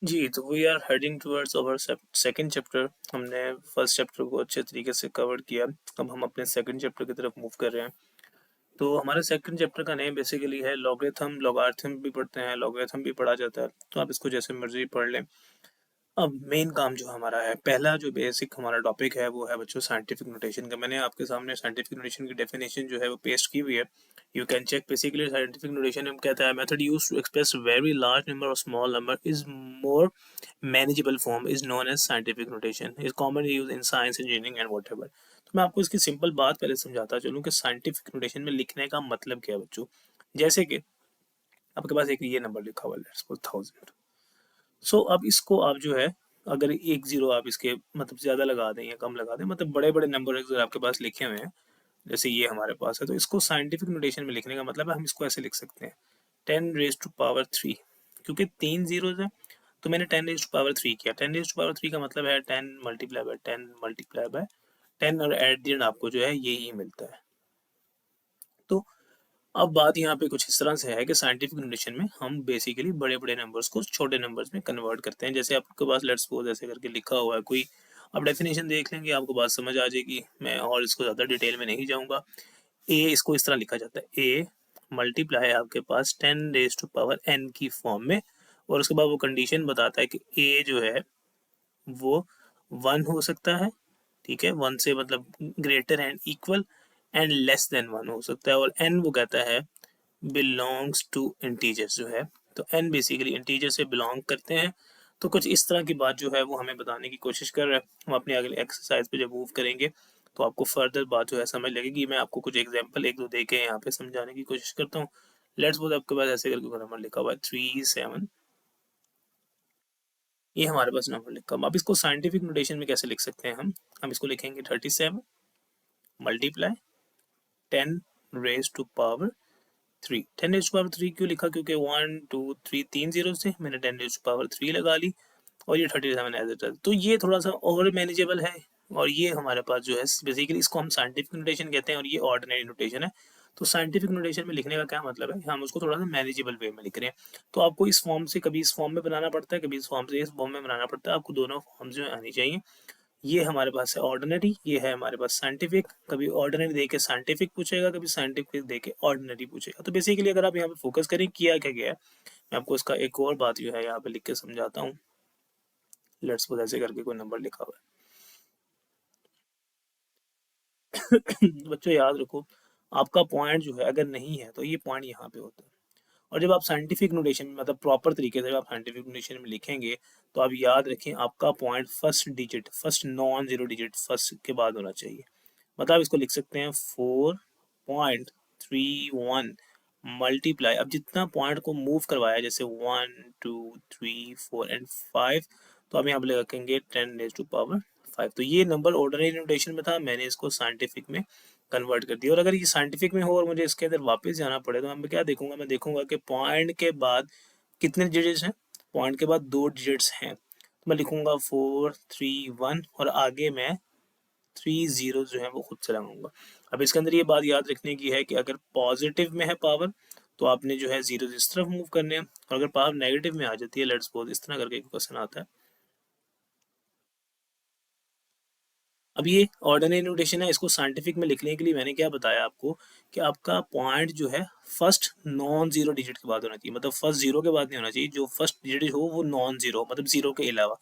जी, तो we are heading towards our second chapter. हमने first chapter को अच्छे तरीके से कवर किया। अब हम अपने सेकंड चैप्टर की तरफ मूव कर रहे हैं। तो हमारा सेकंड चैप्टर का नेम बेसिकली है लॉगरिथम। लॉगारिथम भी पढ़ते हैं, लॉगरिथम भी पढ़ा जाता है, तो आप इसको जैसे मर्जी पढ़ लें। अब मेन काम जो हमारा है, पहला जो बेसिक हमारा टॉपिक है वो है बच्चों साइंटिफिक नोटेशन का। मैंने आपके सामने साइंटिफिक नोटेशन की डेफिनेशन जो है वो पेस्ट की हुई है, you can check. Basically scientific notation हम कहता है method used to express very large number और small number is more manageable form is known as scientific notation, is commonly used in science, engineering and whatever. तो मैं आपको इसकी simple बात पहले समझाता चलूं कि साइंटिफिक नोटेशन में लिखने का मतलब क्या है बच्चों। जैसे कि आपके पास एक ये नंबर लिखा हुआ है, लेट्स सपोज 1000। सो अब इसको आप जो है, अगर एक जीरो आप इसके मतलब ज्यादा लगा दें या कम लगा दें, मतलब बड़े बड़े नंबर अगर आपके पास लिखे हुए हैं, जैसे ये हमारे पास है, तो इसको साइंटिफिक नोटेशन में लिखने का मतलब है हम इसको ऐसे लिख सकते हैं 10⁻³ क्योंकि 3 जीरोज है, तो मैंने 10⁻³ किया। 10⁻³ का मतलब है 10 × 10 × 10 और एट द एंड आपको जो है यही मिलता है। तो अब बात यहाँ पे कुछ इस तरह से है कि साइंटिफिक नोटेशन में हम बेसिकली बड़े बड़े नंबर्स को छोटे नंबर्स में कन्वर्ट करते हैं। जैसे आपके पास लेट्स सपोज ऐसे करके लिखा हुआ है कोई, आप डेफिनेशन देख लेंगे आपको बात समझ आ जाएगी, मैं और इसको ज़्यादा डिटेल में नहीं जाऊँगा। ए इसको इस तरह लिखा जाता है, ए मल्टीप्लाई आपके पास 10⁻n की फॉर्म में, और उसके बाद वो कंडीशन बताता है कि ए जो है वो 1 हो सकता है, ठीक है, 1 से मतलब greater and equal, and less than 1 हो सकता है, और एन वो कहता है बिलोंग्स टू इंटीजर्स जो है, तो एन बेसिकली इंटीजर से बिलोंग करते हैं। तो कुछ इस तरह की बात जो है वो हमें बताने की कोशिश कर रहा है। हम अपनी अगले एक्सरसाइज पे जब मूव करेंगे तो आपको फर्दर बात जो है समझ लगेगी। मैं आपको कुछ एग्जांपल एक दो दे के यहाँ पे समझाने की कोशिश करता हूँ। लेट्स सपोज आपके पास ऐसे करके नंबर लिखा हुआ है 37, ये हमारे पास नंबर लिखा हुआ। अब इसको साइंटिफिक नोटेशन में कैसे लिख सकते हैं हम इसको लिखेंगे 37 मल्टीप्लाई 10⁻³ 10⁻³ क्यों लिखा, क्योंकि 1 2 3 तीन जीरो थे, मैंने 10⁻³ लगा ली, और ये 37 एज इट इज। तो ये थोड़ा सा और मैनेजेबल है, और ये हमारे पास जो है बेसिकली इसको हम साइंटिफिक नोटेशन कहते हैं, और ये ऑर्डिनरी नोटेशन है। तो साइंटिफिक नोटेशन में लिखने का क्या मतलब है, हम उसको थोड़ा सा मैनेजेबल वे में लिख रहे हैं। तो आपको इस फॉर्म से कभी इस फॉर्म में बनाना पड़ता है, कभी इस फॉर्म से इस फॉर्म में बनाना पड़ता है, आपको दोनों फॉर्म जो है आनी चाहिए। ये हमारे पास है ऑर्डिनरी, ये है हमारे पास साइंटिफिक। कभी ऑर्डिनरी देके साइंटिफिक पूछेगा, कभी साइंटिफिक देके ऑर्डिनरी पूछेगा। तो बेसिकली अगर आप यहाँ पे फोकस करें किया क्या गया है, मैं आपको इसका एक और बात जो है यहाँ पे लिख के समझाता हूँ। लेट्स सपोज ऐसे करके कोई नंबर लिखा हुआ है बच्चों याद रखो, आपका पॉइंट जो है अगर नहीं है तो ये पॉइंट यहाँ पे होता है। और जब आप साइंटिफिक नोटेशन में मतलब प्रॉपर तरीके से जब आप साइंटिफिक नोटेशन में लिखेंगे, तो आप याद रखें आपका point first digit, first non zero digit first के बाद होना चाहिए। मतलब इसको लिख सकते हैं 4.31 मल्टीप्लाई, अब जितना पॉइंट को मूव करवाया जैसे 1 2 3 4 एंड 5, तो अब यहाँ पे लिखेंगे 10⁻5। तो ये नंबर ऑर्डिनरी नोटेशन में था, मैंने इसको साइंटिफिक में कन्वर्ट कर दिया। और अगर ये साइंटिफिक में हो और मुझे इसके अंदर वापस जाना पड़े, तो मैं क्या देखूंगा, मैं देखूंगा कि पॉइंट के बाद कितने डिजिट्स हैं। पॉइंट के बाद 2 डिजिट्स हैं, तो मैं लिखूंगा 431, और आगे मैं 3 जीरो जो है वो खुद से लगाऊंगा। अब इसके अंदर ये बात याद रखने की है कि अगर पॉजिटिव में है पावर, तो आपने जो है जीरो इस तरफ मूव करने हैं, और अगर पावर नेगेटिव में आ जाती है, लेट्स सपोज इस तरह करके क्वेश्चन आता है। अब ये ऑर्डिनरी नोटेशन है, इसको साइंटिफिक में लिखने के लिए मैंने क्या बताया आपको कि आपका पॉइंट जो है फर्स्ट नॉन जीरो डिजिट के बाद होना चाहिए, मतलब फर्स्ट जीरो के बाद नहीं होना चाहिए, जो फर्स्ट डिजिट हो वो नॉन जीरो मतलब जीरो के अलावा।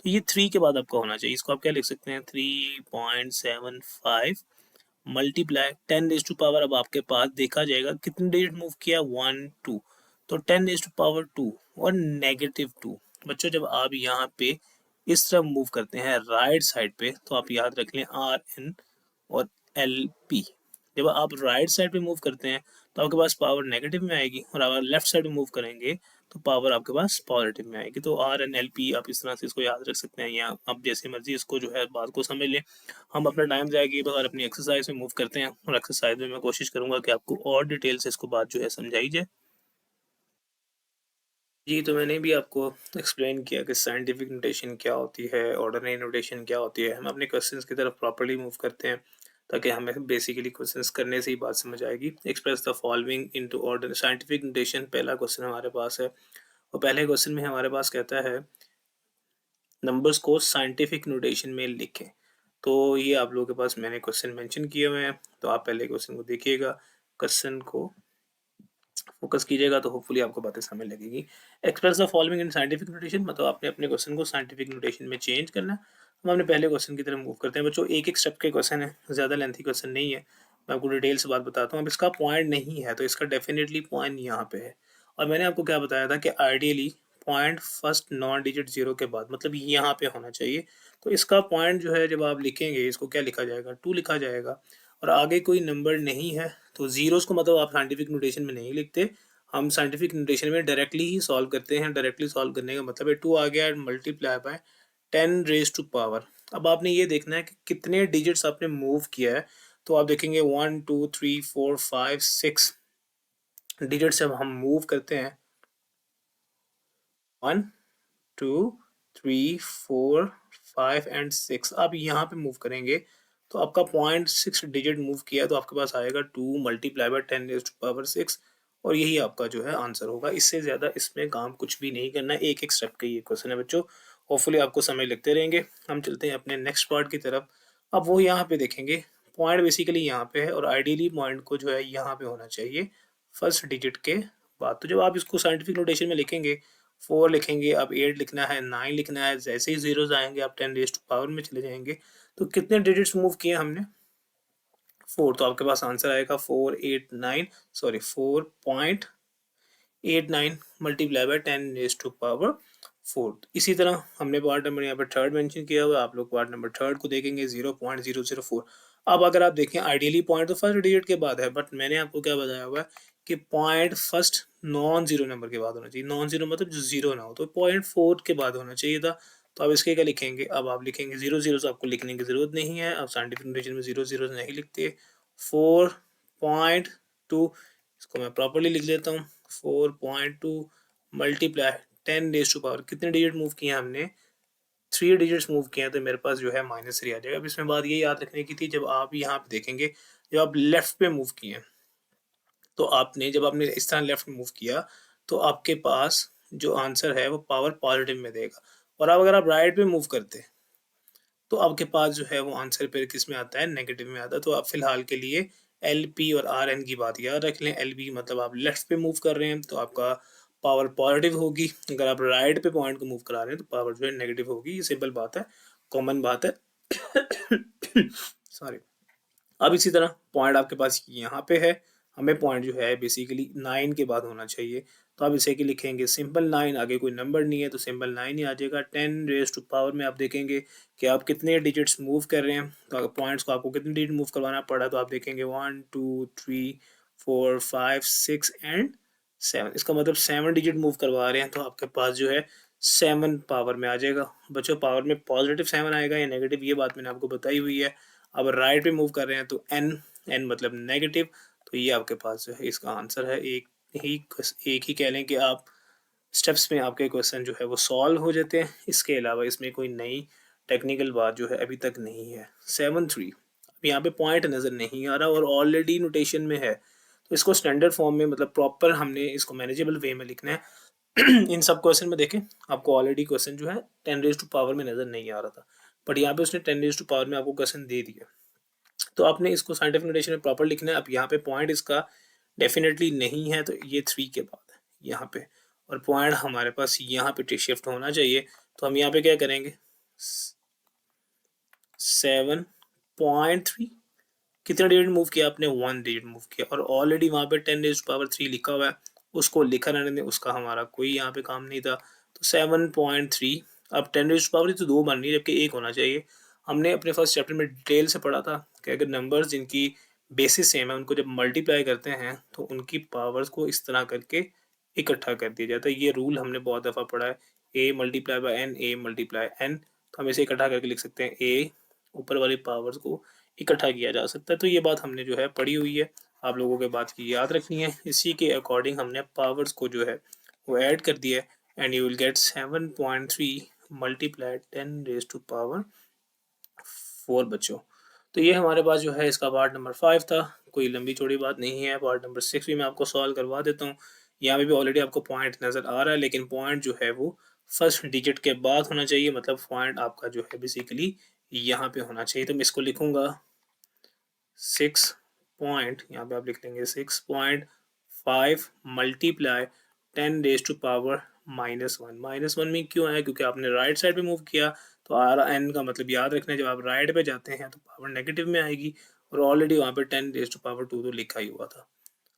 तो ये 3 के बाद आपका होना चाहिए। इसको आप क्या लिख सकते हैं, 3.75 मल्टीप्लाई 10⁻, अब आपके पास देखा जाएगा कितने डिजिट मूव किया, 1 2, तो 10⁻² और -2। बच्चों जब आप यहाँ पे इस तरफ मूव करते हैं राइट साइड पे, तो आप याद रख लें RN और LP। जब आप राइट साइड पे मूव करते हैं तो आपके पास पावर नेगेटिव में आएगी, और अगर लेफ्ट साइड में मूव करेंगे तो पावर आपके पास पॉजिटिव में आएगी। तो RN LP आप इस तरह से इसको याद रख सकते हैं, या आप जैसे मर्जी इसको जो है बात को समझ लें। हम अपना टाइम जाएगी बगैर अपनी एक्सरसाइज में मूव करते हैं, और एक्सरसाइज में मैं कोशिश करूंगा कि आपको और डिटेल से इसको बात जो है समझाई जाए। जी, तो मैंने भी आपको एक्सप्लेन किया कि साइंटिफिक नोटेशन क्या होती है, ऑर्डिनरी नोटेशन क्या होती है। हम अपने क्वेश्चंस की तरफ प्रॉपर्ली मूव करते हैं ताकि हमें बेसिकली क्वेश्चंस करने से ही बात समझ आएगी। Express the following into ordinary scientific notation, पहला क्वेश्चन हमारे पास है, और पहले क्वेश्चन में हमारे पास कहता है नंबर्स को साइंटिफिक नोटेशन में लिखें। तो ये आप लोगों के पास मैंने क्वेश्चन मेंशन किए हुए हैं, तो आप पहले क्वेश्चन को देखिएगा, क्वेश्चन को फोकस कीजिएगा तो होपफुली आपको बातें समझ लगेगी। Express the following in scientific notation, मतलब आपने अपने क्वेश्चन को साइंटिफिक नोटेशन में चेंज करना है। हम अपने पहले क्वेश्चन की तरफ मूव करते हैं बच्चों। एक-एक स्टेप के क्वेश्चन है, ज़्यादा लेंथी क्वेश्चन नहीं है। मैं आपको डिटेल से बात बताता हूँ। अब इसका पॉइंट नहीं है, तो इसका डेफिनिटली पॉइंट यहाँ पे है। और मैंने आपको क्या बताया था कि ideally point first non digit 0 के बाद, मतलब यहाँ पे होना चाहिए। तो इसका पॉइंट जो है जब आप लिखेंगे, इसको क्या लिखा जाएगा? 2 लिखा जाएगा। और आगे कोई नंबर नहीं है, तो ज़ीरोज़ को मतलब आप साइंटिफिक नोटेशन में नहीं लिखते। हम साइंटिफिक नोटेशन में डायरेक्टली ही सॉल्व करते हैं। डायरेक्टली सॉल्व करने का मतलब है 2 आ गया, multiply by 10 raise to power. अब आपने ये देखना है कि कितने डिजिट्स आपने मूव किया है। तो आप देखेंगे 1 2 3 4 5 6 डिजिट्स जब हम मूव करते हैं, 1 2 3 4 5 एंड 6, आप यहाँ पे मूव करेंगे तो आपका पॉइंट 6 डिजिट मूव किया, तो आपके पास आएगा 2 multiply by 10 raise to power 6, और यही आपका जो है आंसर होगा। इससे ज़्यादा इसमें काम कुछ भी नहीं करना है। एक-एक स्टेप का ये क्वेश्चन है बच्चों। होपफुली आपको समय लगते रहेंगे। हम चलते हैं अपने नेक्स्ट पार्ट की तरफ। अब वो यहाँ पे देखेंगे, पॉइंट बेसिकली यहाँ पे है और आइडियली पॉइंट को जो है यहाँ पे होना चाहिए फर्स्ट डिजिट के बाद। तो जब आप इसको साइंटिफिक नोटेशन में लिखेंगे, 4 लिखेंगे, अब 8 लिखना है, 9 लिखना है, जैसे ही ज़ीरोज़ आएँगे आप 10 रेज़ टू पावर में चले जाएँगे। तो कितने डिजिट्स मूव किए हमने? 4, तो आपके पास आंसर आएगा 489, sorry 4.89 multiply by 10 raise to power 4। इसी तरह हमने पार्ट नंबर यहाँ पे थर्ड मेंशन किया हुआ है, आप लोग पार्ट नंबर थर्ड को देखेंगे 0.004। अब अगर आप देखें आइडियली पॉइंट तो फर्स्ट डिजिट के बाद है, बट मैंने आपको क्या बताया हुआ है कि point first non zero number के बाद होना चाहिए। नॉन जीरो मतलब जो जीरो ना हो, तो पॉइंट 4 के बाद होना चाहिए था। तो अब इसके क्या लिखेंगे? अब आप लिखेंगे जीरो जीरो, तो आपको लिखने की जरूरत नहीं है। अब साइंटिफिक नोटेशन में जीरो जीरो नहीं लिखते। 4.2, इसको मैं प्रॉपर्ली लिख लेता हूँ। 4.2 मल्टीप्लाई 10 रेज़ टू पावर, कितने डिजिट मूव किए हैं हमने? 3 डिजिट्स मूव किए हैं, तो मेरे पास जो है -3 आ जाएगा। अब इसमें बात ये याद रखने की थी, जब आप यहाँ पे देखेंगे, जब आप लेफ्ट पे मूव किए हैं, तो आपने जब आपने इस तरह लेफ्ट मूव किया, तो आपके पास जो आंसर है वो पावर पॉजिटिव में देगा। और अब अगर आप राइट पे मूव करते, तो आपके पास जो है वो आंसर फिर किस में आता है? नेगेटिव में आता है। तो आप फिलहाल के लिए एल-पी और आर-एन की बात याद रख लें। एल-बी मतलब आप लेफ्ट पे मूव कर रहे हैं, तो आपका पावर पॉजिटिव होगी। अगर आप राइट पे पॉइंट को मूव करा रहे हैं, तो पावर जो है नेगेटिव होगी। ये सिंपल बात है, कॉमन बात है। सॉरी। अब इसी तरह पॉइंट आपके पास यहाँ पे है, हमें पॉइंट जो है बेसिकली 9 के बाद होना चाहिए। तो आप इसे कि लिखेंगे सिंपल 9, आगे कोई नंबर नहीं है तो सिंपल 9 ही आ जाएगा। 10 रेज़ टू पावर में आप देखेंगे कि आप कितने डिजिट्स मूव कर रहे हैं, तो अगर पॉइंट्स को आपको कितने डिजिट मूव करवाना पड़ा, तो आप देखेंगे 1 2 3 4 5 6 एंड 7। इसका मतलब 7 डिजिट मूव करवा रहे हैं, तो आपके पास जो है 7 पावर में आ जाएगा। बच्चों, पावर में पॉजिटिव 7 आएगा या नेगेटिव, ये बात मैंने आपको बताई हुई है। अब राइट पे मूव कर रहे हैं तो एन, एन मतलब नेगेटिव। तो ये आपके पास जो है इसका आंसर है। एक ही कह लें कि आप स्टेप्स में आपके क्वेश्चन जो है वो सॉल्व हो जाते हैं। इसके अलावा इसमें कोई नई टेक्निकल बात जो है अभी तक नहीं है। 7-3, अब यहाँ पे पॉइंट नज़र नहीं आ रहा और ऑलरेडी नोटेशन में है, तो इसको स्टैंडर्ड फॉर्म में, मतलब प्रॉपर हमने इसको मैनेजेबल वे में लिखना है। इन सब क्वेश्चन में देखें, आपको ऑलरेडी क्वेश्चन जो है 10 रेज़ टू पावर में नज़र नहीं आ रहा था, बट यहाँ पे उसने 10 रेज़ टू पावर में आपको क्वेश्चन दे दिया। तो आपने इसको साइंटिफिक नोटेशन में प्रॉपर लिखना है। अब यहाँ पे पॉइंट इसका डेफिनेटली नहीं है, तो ये 3 के बाद है यहाँ पे, और पॉइंट हमारे पास यहाँ पे शिफ्ट होना चाहिए। तो हम यहाँ पे क्या करेंगे? 7.3, कितना डिजिट मूव किया आपने? 1 डिजिट मूव किया, और ऑलरेडी वहाँ पे 10 रेज़ टू पावर 3 लिखा हुआ है, उसको लिखा रहने दें, उसका हमारा कोई यहाँ पे काम नहीं था। तो 7.3, अब 10 रेज़ टू पावर तो 2 बननी है, जबकि 1 होना चाहिए। हमने अपने फर्स्ट चैप्टर में डिटेल से पढ़ा था कि अगर नंबर्स जिनकी बेसिस सेम है, उनको जब मल्टीप्लाई करते हैं, तो उनकी पावर्स को इस तरह करके इकट्ठा कर दिया जाता है। ये रूल हमने बहुत दफ़ा पढ़ा है, A multiply by N, A multiply N. तो हम इसे इकट्ठा करके लिख सकते हैं, ए ऊपर वाली पावर्स को इकट्ठा किया जा सकता है। तो ये बात हमने जो है पढ़ी हुई है, आप लोगों के बात की याद रखनी है। इसी के अकॉर्डिंग हमने पावर्स को जो है वो ऐड कर दिया है, and you will get 7.3 multiply 10 raise to power 4 बच्चों। तो ये हमारे पास जो है इसका पार्ट नंबर 5 था। कोई लंबी चौड़ी बात नहीं है। पार्ट नंबर 6 भी मैं आपको सॉल्व करवा देता हूँ। यहाँ पे भी ऑलरेडी आपको पॉइंट नज़र आ रहा है, लेकिन पॉइंट जो है वो फर्स्ट डिजिट के बाद होना चाहिए, मतलब पॉइंट आपका जो है बेसिकली यहाँ पे होना चाहिए। तो मैं इसको लिखूंगा 6 पॉइंट, यहाँ पे आप लिख लेंगे 6.5 मल्टीप्लाई 10 रेज टू पावर -1। -1 में क्यों आया, क्योंकि आपने राइट साइड पे मूव किया। तो आर एन का मतलब याद रखना है, जब आप राइट पे जाते हैं तो पावर नेगेटिव में आएगी, और ऑलरेडी वहाँ पे 10 रेज टू पावर 2 तो लिखा ही हुआ था।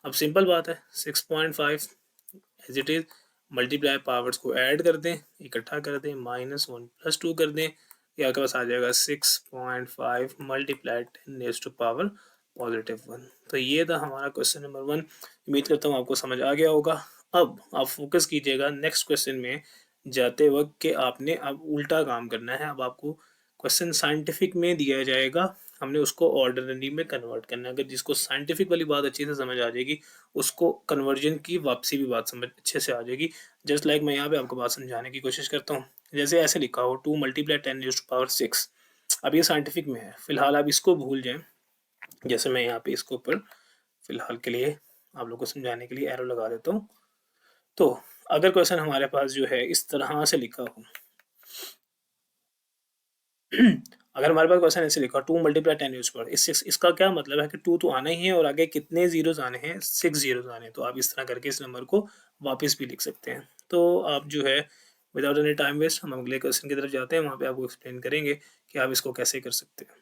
अब सिंपल बात है, 6.5 as it is, multiply powers को ऐड कर दें, इकट्ठा कर दें, -1 + 2 कर दें, ये आपके पास आ जाएगा 6.5 मल्टीप्लाई 10 रेज टू पावर +1। तो ये था हमारा क्वेश्चन नंबर 1। उम्मीद करता हूँ आपको समझ आ गया होगा। अब आप फोकस कीजिएगा नेक्स्ट क्वेश्चन में जाते वक्त कि आपने अब उल्टा काम करना है। अब आपको क्वेश्चन साइंटिफिक में दिया जाएगा, हमने उसको ऑर्डिनरी में कन्वर्ट करना है। अगर जिसको साइंटिफिक वाली बात अच्छे से समझ आ जाएगी, उसको कन्वर्जन की वापसी भी बात समझ अच्छे से आ जाएगी। जस्ट लाइक मैं यहाँ पे आपको बात समझाने की कोशिश करता हूँ। जैसे ऐसे लिखा हो 2 मल्टीप्लाई 10 रेज टू पावर 6। अब ये साइंटिफिक में है, फिलहाल आप इसको भूल जाएं। जैसे मैं यहाँ पे इसको ऊपर फिलहाल के लिए आप लोग को समझाने के लिए एरो लगा देता हूँ। तो अगर क्वेश्चन हमारे पास जो है इस तरह से लिखा हो अगर हमारे पास क्वेश्चन ऐसे लिखा 2 मल्टीप्लाई 10 इस 6, इसका क्या मतलब है कि 2 तो आना ही है और आगे कितने जीरोस आने हैं, 6 जीरोस आने हैं। तो आप इस तरह करके इस नंबर को वापस भी लिख सकते हैं। तो आप जो है विदाउट एनी टाइम वेस्ट हम अगले क्वेश्चन की तरफ जाते हैं, वहाँ पे आपको एक्सप्लेन करेंगे कि आप इसको कैसे कर सकते हैं।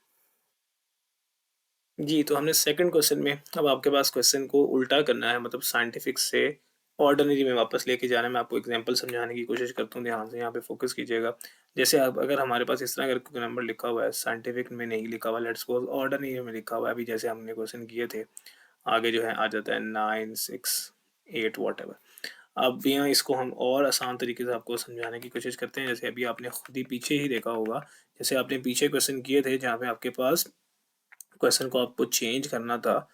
जी, तो हमने सेकंड क्वेश्चन में, अब आपके पास क्वेश्चन को उल्टा करना है, मतलब साइंटिफिक से ऑर्डिनरी में वापस लेके जाना है। मैं आपको एग्जांपल समझाने की कोशिश करता हूँ, ध्यान से यहाँ पे फोकस कीजिएगा। जैसे अब अगर हमारे पास इस तरह का नंबर लिखा हुआ है, साइंटिफिक में नहीं लिखा हुआ, लेट्स सपोज ऑर्डिनरी में लिखा हुआ है, अभी जैसे हमने क्वेश्चन किए थे, आगे जो है आ जाता है 9, 6, 8 व्हाटएवर। अब यहाँ इसको हम और आसान तरीके से आपको समझाने की कोशिश करते हैं। जैसे अभी आपने खुद ही पीछे ही देखा होगा, जैसे आपने पीछे क्वेश्चन किए थे जहाँ पे आपके पास क्वेश्चन को आपको चेंज करना था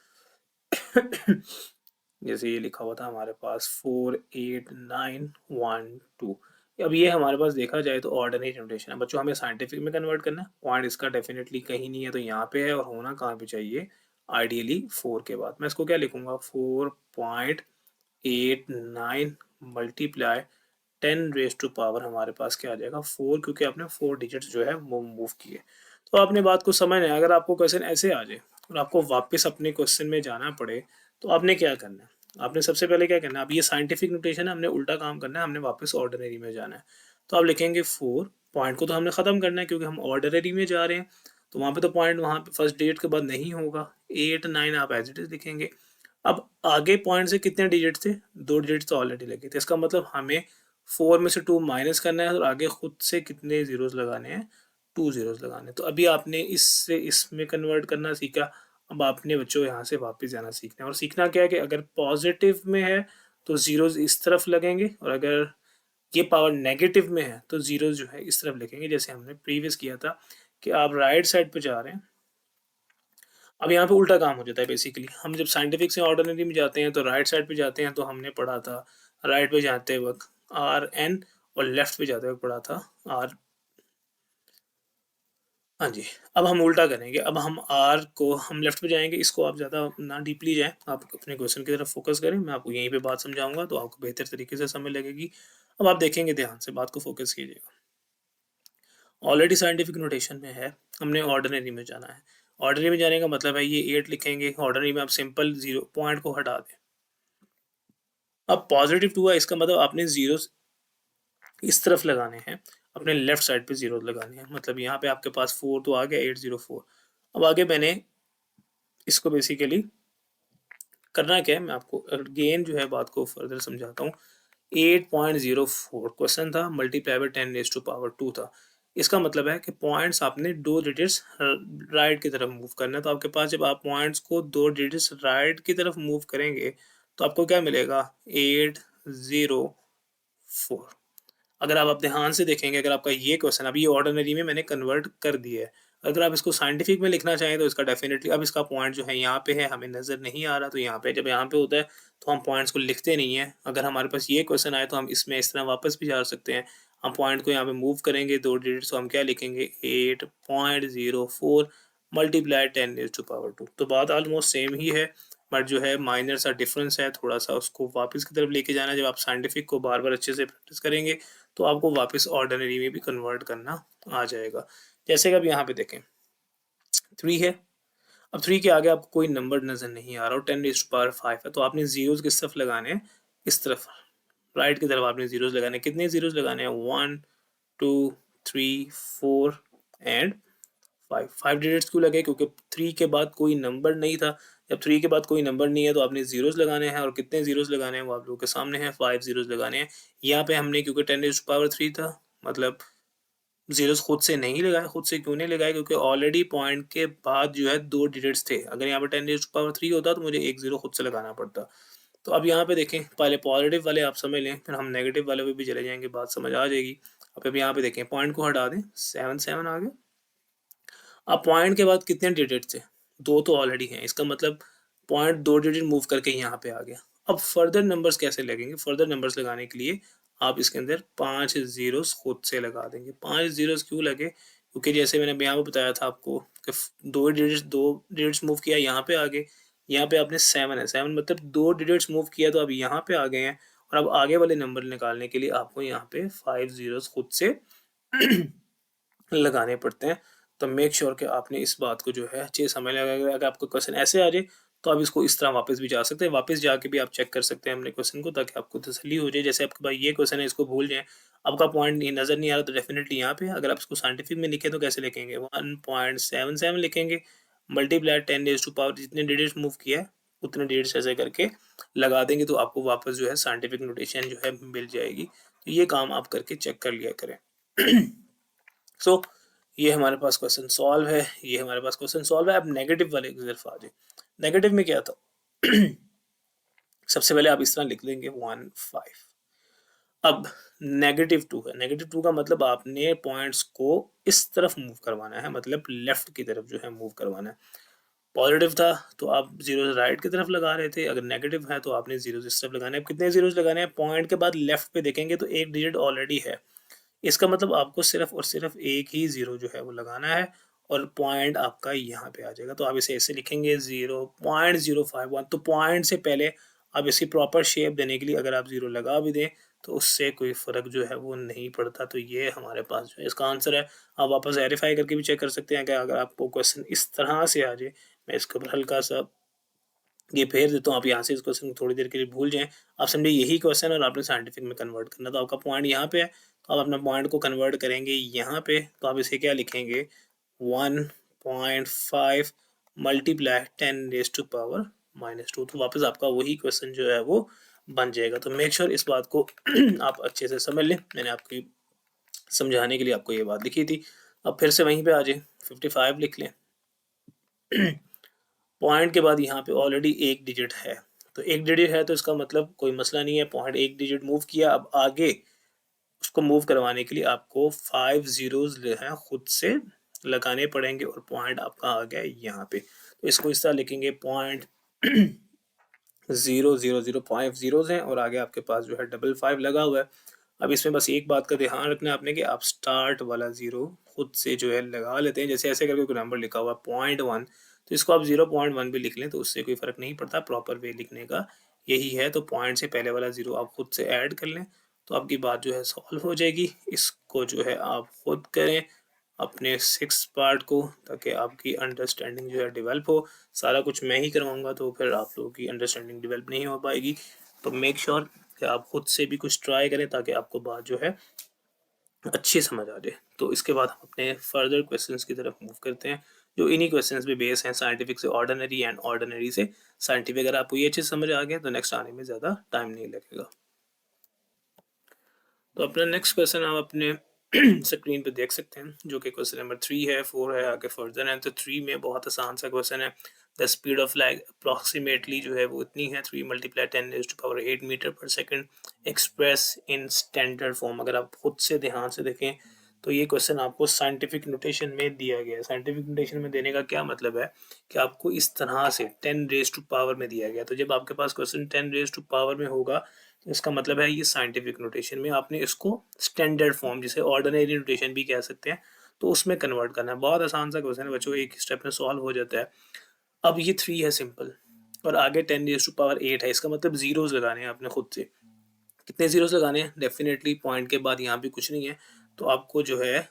जैसे ये लिखा हुआ था हमारे पास 48912। अब ये हमारे पास देखा जाए तो ऑर्डिनरी नोटेशन है बच्चों, हमें साइंटिफिक में कन्वर्ट करना है। पॉइंट इसका डेफिनेटली कहीं नहीं है, तो यहाँ पे है, और होना कहाँ पे चाहिए, आइडियली 4 के बाद। मैं इसको क्या लिखूंगा, 4.89 मल्टीप्लाई 10 रेज टू पावर, हमारे पास क्या आ जाएगा 4, क्योंकि आपने 4 डिजिट्स जो है वो मूव किए। तो आपने बात को समझना है। अगर आपको क्वेश्चन ऐसे आ जाए और आपको वापस अपने क्वेश्चन में जाना पड़े, तो आपने क्या करना है, आपने सबसे पहले क्या करना है, अब ये साइंटिफिक नोटेशन है, हमने उल्टा काम करना है, हमने वापस ऑर्डिनरी में जाना है। तो आप लिखेंगे 4, पॉइंट को तो हमने ख़त्म करना है क्योंकि हम ऑर्डिनरी में जा रहे हैं, तो वहाँ पे तो पॉइंट वहाँ पे फर्स्ट डिजिट के बाद नहीं होगा। 8, 9 आप एज इट इज लिखेंगे। अब आगे पॉइंट से कितने डिजिट थे, 2 डिजिट तो ऑलरेडी लगे थे, इसका मतलब हमें 4 में से 2 माइनस करना है और आगे खुद से कितने जीरोस लगाने हैं, 2 जीरोस लगाने हैं। तो अभी आपने इससे इसमें कन्वर्ट करना सीखा। अब आपने बच्चों यहाँ से वापस जाना सीखना है, और सीखना क्या है कि अगर पॉजिटिव में है तो जीरोस इस तरफ लगेंगे, और अगर ये पावर नेगेटिव में है तो जीरोस जो है इस तरफ लिखेंगे, जैसे हमने प्रीवियस किया था कि आप राइट साइड पे जा रहे हैं। अब यहाँ पे उल्टा काम हो जाता है बेसिकली। हम जब साइंटिफिक से ऑर्डिनरी में जाते हैं तो राइट साइड पे जाते हैं, तो हमने पढ़ा था राइट पे जाते वक्त आर एन, और लेफ्ट पे जाते वक्त पढ़ा था आर। हाँ जी। अब हम उल्टा करेंगे, अब हम आर को हम लेफ्ट पे जाएंगे। इसको आप ज़्यादा ना डीपली जाएं, आप अपने क्वेश्चन की तरफ फोकस करें। मैं आपको यहीं पे बात समझाऊंगा तो आपको बेहतर तरीके से समझ लगेगी। अब आप देखेंगे, ध्यान से बात को फोकस कीजिएगा। ऑलरेडी साइंटिफिक नोटेशन में है, हमने ऑर्डिनरी में जाना है। ऑर्डिनरी में जाने का मतलब है ये 8 लिखेंगे, ऑर्डिनरी में आप सिंपल जीरो पॉइंट को हटा दें। अब पॉजिटिव 2 है, इसका मतलब आपने जीरोस इस तरफ लगाने हैं, अपने लेफ्ट साइड पे जीरो लगाने हैं। मतलब यहाँ पे आपके पास 4 तो आ गया, 804। अब आगे मैंने इसको बेसिकली करना क्या है, मैं आपको अगेन जो है बात को फर्दर समझाता हूँ। 8.04 क्वेश्चन था, multiply by 10 raise to power 2 था। इसका मतलब है कि पॉइंट्स आपने 2 डिजिट्स राइट की तरफ मूव करना है। तो आपके पास जब आप पॉइंट्स को 2 डिजिट्स राइट की तरफ मूव करेंगे तो आपको क्या मिलेगा, 804। अगर आप ध्यान से देखेंगे, अगर आपका ये क्वेश्चन अभी ये ऑर्डिनरी में मैंने कन्वर्ट कर दिया है, अगर आप इसको साइंटिफिक में लिखना चाहें तो इसका डेफिनेटली, अब इसका पॉइंट जो है यहाँ पे है, हमें नज़र नहीं आ रहा, तो यहाँ पे जब यहाँ पे होता है तो हम पॉइंट्स को लिखते नहीं हैं। अगर हमारे पास ये क्वेश्चन आए तो हम इसमें इस तरह वापस भी जा सकते हैं। हम पॉइंट को यहाँ पे मूव करेंगे 2 डिजिट्स, तो हम क्या लिखेंगे, 8.04 मल्टीप्लाई 10 रेज़ टू पावर 2। तो बात ऑलमोस्ट सेम ही है, बट जो है माइनर सा डिफरेंस है थोड़ा सा, उसको वापस की तरफ लेके जाना है। जब आप साइंटिफिक को बार बार अच्छे से प्रैक्टिस करेंगे तो आपको वापस ऑर्डिनरी में भी कन्वर्ट करना आ जाएगा। जैसे कि अब यहाँ पे देखें 3 है, अब 3 के आगे आपको कोई नंबर नज़र नहीं आ रहा और 10 रेज़्ड टू पावर 5 है, तो आपने ज़ीरोज़ किस तरफ लगाने हैं? इस तरफ, राइट की तरफ आपने ज़ीरोज़ लगाने हैं। कितने ज़ीरोज़ लगाने हैं? 1, 2, 3, 4 एंड 5। 5 डिजिट्स क्यों लगे? क्योंकि 3 के बाद कोई नंबर नहीं था। जब 3 के बाद कोई नंबर नहीं है तो आपने ज़ीरोज़ लगाने हैं और कितने ज़ीरोज़ लगाने हैं वो आप लोगों के सामने है, 5 ज़ीरोज़ लगाने हैं। यहाँ पे हमने क्योंकि 10 रेज़्ड टू पावर 3 था, मतलब ज़ीरोज़ खुद से नहीं लगाए। खुद से क्यों नहीं लगाए? क्योंकि ऑलरेडी पॉइंट के बाद जो है 2 डिजिट्स थे। अगर यहाँ पे 10 रेज़्ड टू पावर 3 होता तो मुझे 1 ज़ीरो खुद से लगाना पड़ता। तो अब यहाँ पे देखें, पहले पॉजिटिव वाले आप समझ लें, फिर हम नेगेटिव वाले पे भी चले जाएँगे, बात समझ आ जाएगी। अब यहाँ पे देखें, पॉइंट को हटा दें, 7 7 आ गया। अब पॉइंट के बाद कितने डिजिट थे? 2 तो ऑलरेडी हैं, इसका मतलब पॉइंट 2 डिजिट मूव करके यहाँ पे आ गया। अब फर्दर नंबर्स कैसे लगेंगे? फर्दर नंबर्स लगाने के लिए आप इसके अंदर 5 ज़ीरोज़ खुद से लगा देंगे। 5 ज़ीरोज़ क्यों लगे? क्योंकि जैसे मैंने यहाँ पे बताया था आपको कि 2 डिजिट्स मूव किया, यहाँ पे आ गए। यहाँ पे आपने 7 है, 7 मतलब 2 डिजिट्स मूव किया तो अब यहाँ पे आ गए हैं और अब आगे वाले नंबर निकालने के लिए आपको यहाँ पे 5 ज़ीरोज़ खुद से लगाने पड़ते हैं। तो मेक श्योर कि आपने इस बात को जो है अच्छे से समझ लिया। अगर आपको क्वेश्चन ऐसे आ जाए तो आप इसको इस तरह वापस भी जा सकते हैं। वापस जाके भी आप चेक कर सकते हैं अपने क्वेश्चन को, ताकि आपको तसल्ली हो जाए। जैसे आपके पास ये क्वेश्चन है, इसको भूल जाएँ, आपका पॉइंट नहीं नज़र नहीं आ रहा तो डेफिनिटली यहाँ पे अगर आप इसको साइंटिफिक में लिखें तो कैसे लिखेंगे? 1.77 लिखेंगे, मल्टीप्लाई 10 रेज़्ड टू पावर जितने डिजिट्स मूव किया है उतने डिजिट्स ऐसे करके लगा देंगे तो आपको वापस जो है साइंटिफिक नोटेशन जो है मिल जाएगी। तो ये काम आप करके चेक कर लिया करें। सो ये हमारे पास क्वेश्चन सॉल्व है, ये हमारे पास क्वेश्चन सॉल्व है। अब नेगेटिव वाले की तरफ आ जाए। नेगेटिव में क्या था? सबसे पहले आप इस तरह लिख लेंगे 1 5। अब -2 है। -2 का मतलब आपने पॉइंट्स को इस तरफ मूव करवाना है, मतलब लेफ्ट की तरफ जो है मूव करवाना है। पॉजिटिव था तो आप ज़ीरोज़ राइट की तरफ लगा रहे थे, अगर नेगेटिव है तो आपने ज़ीरोज़ इस तरफ लगाने हैं। अब कितने ज़ीरोज़ लगाने हैं? पॉइंट के बाद लेफ्ट पे देखेंगे तो 1 डिजिट ऑलरेडी है। इसका मतलब आपको सिर्फ़ और सिर्फ़ एक ही ज़ीरो जो है वो लगाना है और पॉइंट आपका यहाँ पे आ जाएगा। तो आप इसे ऐसे लिखेंगे 0.051। तो पॉइंट से पहले आप इसकी प्रॉपर शेप देने के लिए अगर आप ज़ीरो लगा भी दें तो उससे कोई फ़र्क जो है वो नहीं पड़ता। तो ये हमारे पास जो है इसका आंसर है। आप वापस वेरीफ़ाई करके भी चेक कर सकते हैं कि अगर आपको क्वेश्चन इस तरह से आ जाए, मैं इसके ऊपर हल्का-सा ये फेर देता हूँ, आप यहाँ से इस क्वेश्चन को थोड़ी देर के लिए भूल जाएँ। आप समझिए यही क्वेश्चन और आपने साइंटिफिक में कन्वर्ट करना है, तो आपका पॉइंट यहाँ पे है, तो आप अपना पॉइंट को कन्वर्ट करेंगे यहाँ पे, तो आप इसे क्या लिखेंगे 1.5 मल्टीप्लाई 10 रेज़ टू पावर -2। तो वापस आपका वही क्वेश्चन जो है वो बन जाएगा। तो मेक श्योर इस बात को आप अच्छे से समझ लें। मैंने आपकी समझाने के लिए आपको ये बात लिखी थी। अब फिर से वहीं पे आ जाएँ, 55 लिख लें। पॉइंट के बाद यहाँ पे ऑलरेडी 1 डिजिट है। तो 1 डिजिट है तो इसका मतलब कोई मसला नहीं है, पॉइंट 1 डिजिट मूव किया, अब आगे उसको मूव करवाने के लिए आपको 5 ज़ीरोज़ जो हैं खुद से लगाने पड़ेंगे और पॉइंट आपका आ गया यहाँ पे। तो इसको इस तरह लिखेंगे पॉइंट 0 0 0 5 ज़ीरोज़ हैं और आगे आपके पास जो है डबल 5 लगा हुआ है। अब इसमें बस एक बात का ध्यान रखना है आपने कि आप स्टार्ट वाला ज़ीरो खुद से जो है लगा लेते हैं। जैसे ऐसे करके कोई नंबर लिखा हुआ है 0.1, तो इसको आप 0.1 भी लिख लें तो उससे कोई फ़र्क नहीं पड़ता। प्रॉपर वे लिखने का यही है। तो पॉइंट से पहले वाला ज़ीरो आप खुद से ऐड कर लें तो आपकी बात जो है सॉल्व हो जाएगी। इसको जो है आप खुद करें अपने 6 पार्ट को, ताकि आपकी अंडरस्टैंडिंग जो है डेवलप हो। सारा कुछ मैं ही करवाऊँगा तो फिर आप लोगों की अंडरस्टैंडिंग डेवलप नहीं हो पाएगी। तो मेक श्योर कि आप खुद से भी कुछ ट्राई करें ताकि आपको बात जो है अच्छी समझ आ जाए। तो इसके बाद हम अपने फर्दर क्वेश्चंस की तरफ मूव करते हैं, जो इन्हीं क्वेश्चंस पे बेस हैं, साइंटिफिक से ऑर्डिनरी एंड ऑर्डिनरी से साइंटिफिक। अगर आपको ये चीज़ समझ आ गया तो नेक्स्ट आने में ज़्यादा टाइम नहीं लगेगा। तो अपना नेक्स्ट क्वेश्चन आप अपने स्क्रीन पे देख सकते हैं, जो कि क्वेश्चन नंबर 3 है, 4 है, आगे फर्दर है। तो 3 में बहुत आसान सा क्वेश्चन है। The speed of light approximately जो है वो इतनी है, 3 multiply 10 raise to power 8 metre per second, express in standard form. अगर आप खुद से ध्यान से देखें तो ये क्वेश्चन आपको साइंटिफिक नोटेशन में दिया गया है। साइंटिफिक नोटेशन में देने का क्या मतलब है कि आपको इस तरह से 10 रेज़ टू पावर में दिया गया। तो जब आपके पास क्वेश्चन 10 रेज़ टू पावर में होगा तो इसका मतलब है ये साइंटिफिक नोटेशन में आपने इसको स्टैंडर्ड फॉर्म, जिसे ऑर्डिनरी नोटेशन भी कह सकते हैं, तो उसमें कन्वर्ट करना है। बहुत आसान सा क्वेश्चन है बच्चों, एक स्टेप में सॉल्व हो जाता है। अब ये 3 है सिंपल और आगे 10 रेज़ टू पावर 8 है, इसका मतलब ज़ीरोज़ लगाने हैं आपने खुद से। कितने ज़ीरोज़ लगाने हैं? डेफ़िनेटली पॉइंट के बाद यहाँ पे कुछ नहीं है, तो आपको जो है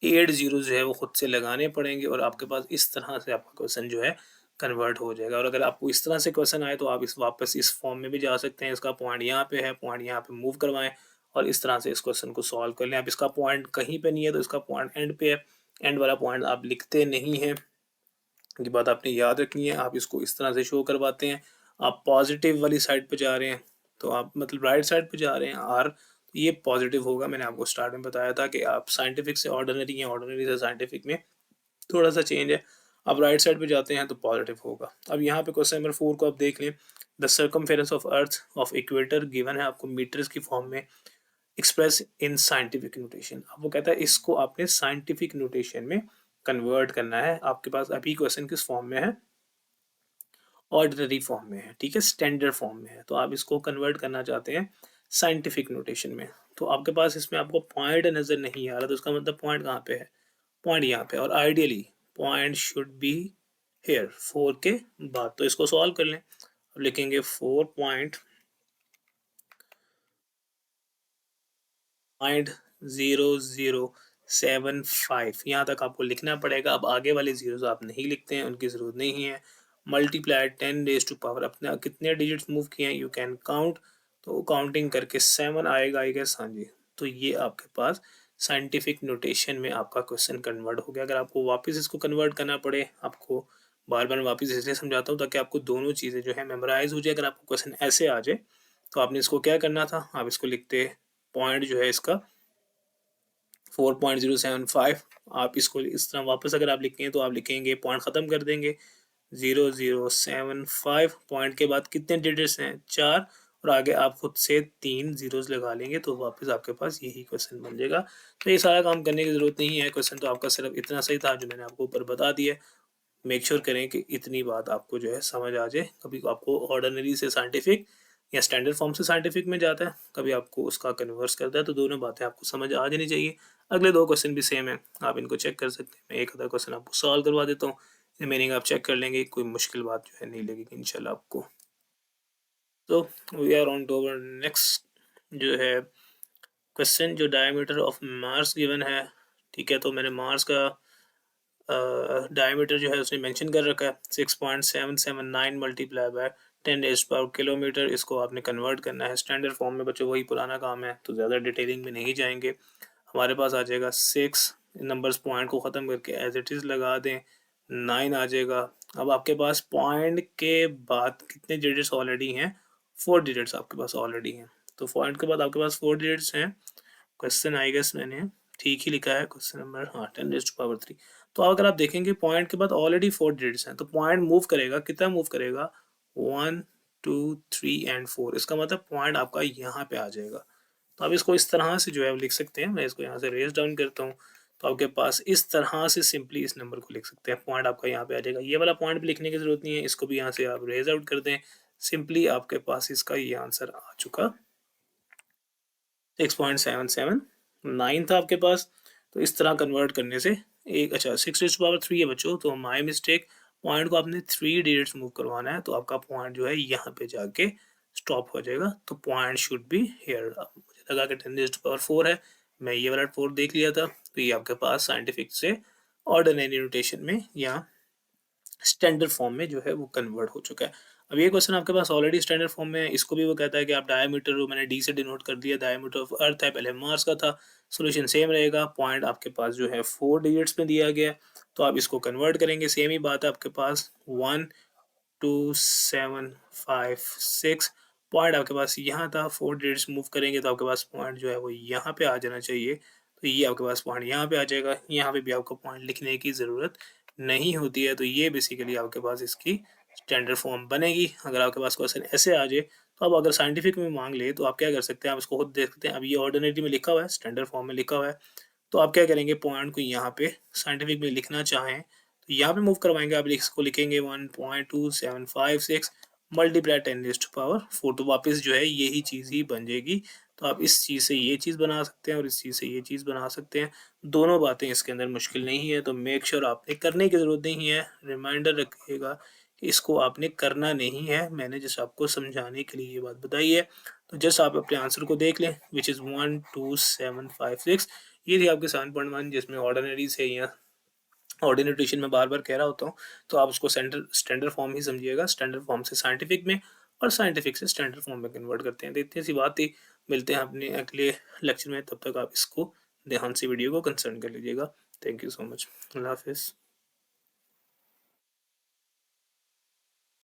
8 ज़ीरो जो है वो खुद से लगाने पड़ेंगे और आपके पास इस तरह से आपका क्वेश्चन जो है कन्वर्ट हो जाएगा। और अगर आपको इस तरह से क्वेश्चन आए तो आप इस वापस इस फॉर्म में भी जा सकते हैं। इसका पॉइंट यहाँ पे है, पॉइंट यहाँ पे मूव करवाएँ और इस तरह से इस क्वेश्चन को सॉल्व कर लें। अब इसका पॉइंट कहीं पे नहीं है तो इसका पॉइंट एंड पे है। एंड वाला पॉइंट आप लिखते नहीं हैं, ये बात आपने याद रखनी है। आप इसको इस तरह से शो करवाते हैं। आप पॉजिटिव वाली साइड पे जा रहे हैं, तो आप मतलब राइट साइड पे जा रहे हैं आर, तो ये पॉजिटिव होगा। मैंने आपको स्टार्ट में बताया था कि आप साइंटिफिक से ऑर्डिनरी हैं, ऑर्डिनरी से साइंटिफिक में थोड़ा सा चेंज है। आप राइट साइड पे जाते हैं तो पॉजिटिव होगा। अब यहाँ पे क्वेश्चन नंबर 4 को आप देख लें। The circumference of earth of equator given है आपको मीटर्स की फॉर्म में, एक्सप्रेस इन साइंटिफिक नोटेशन। अब वो कहता है इसको आपने साइंटिफिक नोटेशन में कन्वर्ट करना है। आपके पास अभी क्वेश्चन किस फॉर्म में है? ऑर्डिनरी फॉर्म में है, ठीक है, स्टैंडर्ड फॉर्म में है। तो आप इसको कन्वर्ट करना चाहते हैं साइंटिफिक नोटेशन में। तो आपके पास इसमें आपको पॉइंट नज़र नहीं आ रहा, तो उसका मतलब पॉइंट कहाँ पे है? पॉइंट यहाँ पे। और ideally point should be here 4 के बाद। तो इसको सॉल्व कर लें। अब लिखेंगे 4.0075 यहाँ तक आपको लिखना पड़ेगा। अब आगे वाले ज़ीरोज़ आप नहीं लिखते हैं, उनकी ज़रूरत नहीं है। मल्टीप्लाई 10 रेज़ टू पावर, अपने कितने डिजिट्स मूव किए हैं यू कैन काउंट, तो काउंटिंग करके 7 आएगा आई गेस, हाँ जी। तो ये आपके पास साइंटिफिक नोटेशन में आपका क्वेश्चन कन्वर्ट हो गया। अगर आपको वापस इसको कन्वर्ट करना पड़े, आपको बार-बार वापस इसलिए समझाता हूँ ताकि आपको दोनों चीज़ें जो है मेमोराइज़ हो जाए। अगर आपको क्वेश्चन ऐसे आ जाए, तो आपने इसको क्या करना था? आप इसको लिखते, पॉइंट जो है इसका 4.075, आप इसको इस तरह वापस अगर आप लिखें तो आप लिखेंगे, पॉइंट ख़त्म कर देंगे 0075, पॉइंट के बाद कितने डिजिट्स हैं? 4, और आगे आप खुद से 3 ज़ीरोज़ लगा लेंगे तो वापस आपके पास यही क्वेश्चन बन जाएगा। तो ये सारा काम करने की ज़रूरत नहीं है, क्वेश्चन तो आपका सिर्फ इतना सही था जो मैंने आपको ऊपर बता दिया है। मेक श्योर करें कि इतनी बात आपको जो है समझ आ जाए। कभी आपको ऑर्डिनरी से साइंटिफिक या स्टैंडर्ड फॉर्म से साइंटिफिक में जाता है, कभी आपको उसका कन्वर्स करता है, तो दोनों बातें आपको समझ आ जानी चाहिए। अगले 2 क्वेश्चन भी सेम है, आप इनको चेक कर सकते हैं। मैं एक आधा क्वेश्चन आपको सॉल्व करवा देता हूँ, रिमेनिंग आप चेक कर लेंगे, कोई मुश्किल बात जो है नहीं लगेगी इंशाल्लाह आपको। तो we are on to our next जो है क्वेश्चन, जो डायमीटर ऑफ मार्स गिवन है, ठीक है। तो मैंने मार्स का डायमीटर जो है उसने मेंशन कर रखा है 6.779 multiply by 10 raised power kilometre. इसको आपने कन्वर्ट करना है स्टैंडर्ड फॉर्म में। बच्चों वही पुराना काम है, तो ज़्यादा डिटेलिंग में नहीं जाएंगे। हमारे पास आ जाएगा 6, नंबर्स पॉइंट को ख़त्म करके एज इट इज़ लगा दें, 9 आ जाएगा। अब आपके पास पॉइंट के बाद कितने डिजिट्स ऑलरेडी हैं? 4 डिजिट्स आपके पास ऑलरेडी हैं। तो पॉइंट के बाद आपके पास 4 डिजिट्स हैं। क्वेश्चन आई गेस मैंने ठीक ही लिखा है, क्वेश्चन नंबर, हाँ, 10 रेज़्ड टू पावर 3। तो अगर आप देखेंगे पॉइंट के बाद ऑलरेडी 4 डिजिट्स हैं, तो पॉइंट मूव करेगा, कितना मूव करेगा? 1, 2, 3 एंड 4। इसका मतलब पॉइंट आपका यहाँ पे आ जाएगा। तो आप इसको इस तरह से जो है लिख सकते हैं। मैं इसको यहाँ से रेज़ डाउन करता हूँ, तो आपके पास इस तरह से सिंपली इस नंबर को लिख सकते हैं। पॉइंट आपका यहाँ पे आ जाएगा। ये वाला पॉइंट भी लिखने की ज़रूरत नहीं है, इसको भी यहाँ से आप रेज़ आउट कर दें। सिंपली आपके पास इसका ये आंसर आ चुका, 6.779 था आपके पास। तो इस तरह कन्वर्ट करने से एक, अच्छा, 6 रेज़्ड टू पावर 3 है बच्चों, तो माय मिस्टेक। पॉइंट को आपने 3 डिजिट्स मूव करवाना है, तो आपका पॉइंट जो है यहाँ पे जाके स्टॉप हो जाएगा। तो पॉइंट शुड बी हियर। मुझे लगा कि 10 रेज़्ड टू पावर 4 है, मैं ये वाला 4 देख लिया था। तो ये आपके पास साइंटिफिक से ऑर्डिनरी नोटेशन में या स्टैंडर्ड फॉर्म में जो है वो कन्वर्ट हो चुका है। अब ये क्वेश्चन आपके पास ऑलरेडी स्टैंडर्ड फॉर्म में है। इसको भी वो कहता है कि आप डायमीटर, वो मैंने डी से डिनोट कर दिया, डायमीटर ऑफ अर्थ है, पहले मार्स का था। सॉल्यूशन सेम रहेगा। पॉइंट आपके पास जो है 4 डिजिट्स में दिया गया है, तो आप इसको कन्वर्ट करेंगे। सेम ही बात है आपके पास, 1, 2, 7, 5, 6। पॉइंट आपके पास यहाँ था, 4 डिजिट्स मूव करेंगे तो आपके पास पॉइंट जो है वो यहाँ पे आ जाना चाहिए। तो ये आपके पास पॉइंट यहाँ पे आ जाएगा। यहाँ पे भी आपको पॉइंट लिखने की ज़रूरत नहीं होती है। तो ये बेसिकली आपके पास इसकी स्टैंडर्ड फॉर्म बनेगी। अगर आपके पास क्वेश्चन ऐसे आ जाए, तो आप अगर साइंटिफिक में मांग ले तो आप क्या कर सकते हैं, आप इसको खुद देख सकते हैं। अब ये ऑर्डिनरी में लिखा हुआ है, स्टैंडर्ड फॉर्म में लिखा हुआ है, तो आप क्या करेंगे, पॉइंट को यहाँ पे साइंटिफिक में लिखना चाहें तो यहाँ पे मूव करवाएंगे। आप इसको लिखेंगे 1.2756 मल्टीप्लाई 10 रेज़्ड टू पावर 4, तो वापस जो है यही चीज़ ही बन जाएगी। तो आप इस चीज़ से ये चीज़ बना सकते हैं और इस चीज़ से ये चीज़ बना सकते हैं। दोनों बातें इसके अंदर मुश्किल नहीं है, तो मेक श्योर आपने करने की ज़रूरत नहीं है। रिमाइंडर रखिएगा इसको आपने करना नहीं है। मैंने जस्ट आपको समझाने के लिए ये बात बताई है। तो जस्ट आप अपने आंसर को देख लें, व्हिच इज़ 1, 2, 7, 5, 6। ये थी आपकी 7.1, जिसमें ऑर्डिनरी से या ऑर्डिनरी ट्यूशन में बार-बार कह रहा होता हूँ, तो आप उसको स्टैंडर्ड फॉर्म ही समझिएगा। स्टैंडर्ड फॉर्म से साइंटिफिक में और साइंटिफिक से स्टैंडर्ड फॉर्म में कन्वर्ट करते हैं। तो इतनी सी बात थी। मिलते हैं अपने अगले लेक्चर में, तब तक आप इसको ध्यान से वीडियो को कंसर्न कर लीजिएगा। Thank you so much. अल्लाह हाफ़िज़।